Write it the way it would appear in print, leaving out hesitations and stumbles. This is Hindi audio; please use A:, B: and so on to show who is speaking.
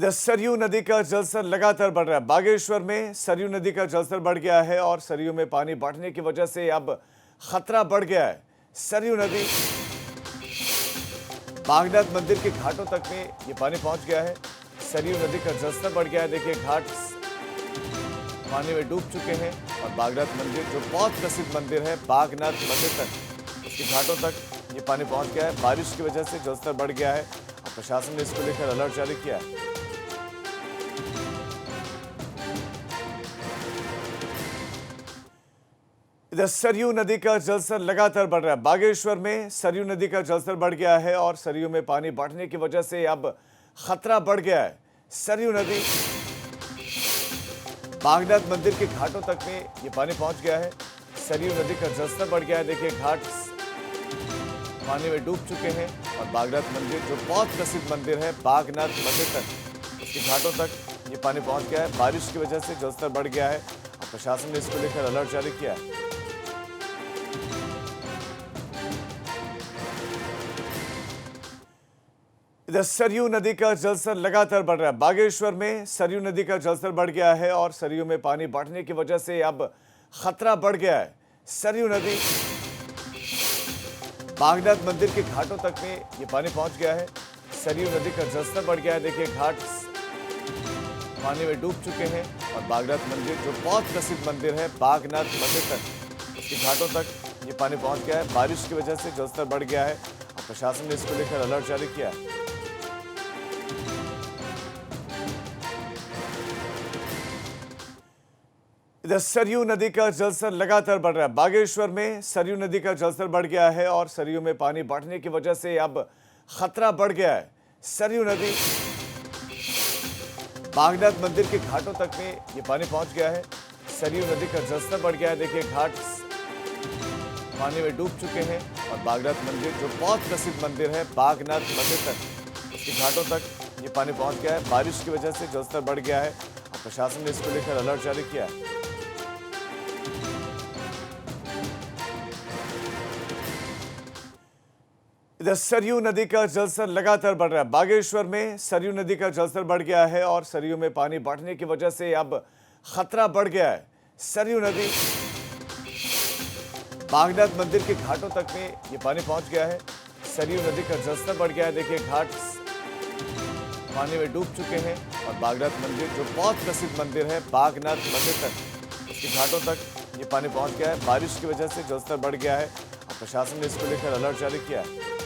A: इधर सरयू नदी का जलस्तर लगातार बढ़ रहा है। बागेश्वर में सरयू नदी का जलस्तर बढ़ गया है और सरयू में पानी बढ़ने की वजह से अब खतरा बढ़ गया है। सरयू नदी बागनाथ मंदिर के घाटों तक में ये पानी पहुंच गया है। सरयू नदी का जलस्तर बढ़ गया है। देखिए, घाट पानी में डूब चुके हैं और बागनाथ मंदिर, जो बहुत प्रसिद्ध मंदिर है, बागनाथ मंदिर तक, इसके घाटों तक ये पानी पहुंच गया है। बारिश की वजह से जलस्तर बढ़ गया है और प्रशासन ने इसको लेकर अलर्ट जारी किया है। इधर सरयू नदी का जलस्तर लगातार बढ़ रहा है। बागेश्वर में सरयू नदी का जलस्तर बढ़ गया है और सरयू में पानी बढ़ने की वजह से अब खतरा बढ़ गया है। सरयू नदी बागनाथ मंदिर के घाटों तक में ये पानी पहुंच गया है। सरयू नदी का जलस्तर बढ़ गया है। देखिए, घाट पानी में डूब चुके हैं और बागनाथ मंदिर, जो बहुत प्रसिद्ध मंदिर है, बागनाथ मंदिर तक, इसके घाटों तक ये पानी पहुंच गया है। बारिश की वजह से जलस्तर बढ़ गया है और प्रशासन ने इसको लेकर अलर्ट जारी किया है। इधर सरयू नदी का जलस्तर लगातार बढ़ रहा है। बागेश्वर में सरयू नदी का जलस्तर बढ़ गया है और सरयू में पानी बढ़ने की वजह से अब खतरा बढ़ गया है। सरयू नदी बागनाथ मंदिर के घाटों तक में ये पानी पहुंच गया है। सरयू नदी का जलस्तर बढ़ गया है। देखिए, घाट पानी में डूब चुके हैं और बागनाथ मंदिर, जो बहुत प्रसिद्ध मंदिर है, बागनाथ मंदिर तक, इसके घाटों तक ये पानी पहुंच गया है। बारिश की वजह से जलस्तर बढ़ गया है और प्रशासन ने इसको लेकर अलर्ट जारी किया है। इधर सरयू नदी का जलस्तर लगातार बढ़ रहा है। बागेश्वर में सरयू नदी का जलस्तर बढ़ गया है और सरयू में पानी बढ़ने की वजह से अब खतरा बढ़ गया है। सरयू नदी बागनाथ मंदिर के घाटों तक में ये पानी पहुंच गया है। सरयू नदी का जलस्तर बढ़ गया है। देखिए, घाट पानी में डूब चुके हैं और बागनाथ मंदिर, जो बहुत प्रसिद्ध मंदिर है, बागनाथ मंदिर तक, इसके घाटों तक ये पानी पहुंच गया है। बारिश की वजह से जलस्तर बढ़ गया है और प्रशासन ने इसको लेकर अलर्ट जारी किया है। इधर सरयू नदी का जलस्तर लगातार बढ़ रहा है। बागेश्वर में सरयू नदी का जलस्तर बढ़ गया है और सरयू में पानी बढ़ने की वजह से अब खतरा बढ़ गया है। सरयू नदी बागनाथ मंदिर के घाटों तक में ये पानी पहुंच गया है। सरयू नदी का जलस्तर बढ़ गया है। देखिए, घाट पानी में डूब चुके हैं और बागनाथ मंदिर, जो बहुत प्रसिद्ध मंदिर है, बागनाथ मंदिर तक, इसके घाटों तक ये पानी पहुंच गया है। बारिश की वजह से जलस्तर बढ़ गया है और प्रशासन ने इसको लेकर अलर्ट जारी किया है।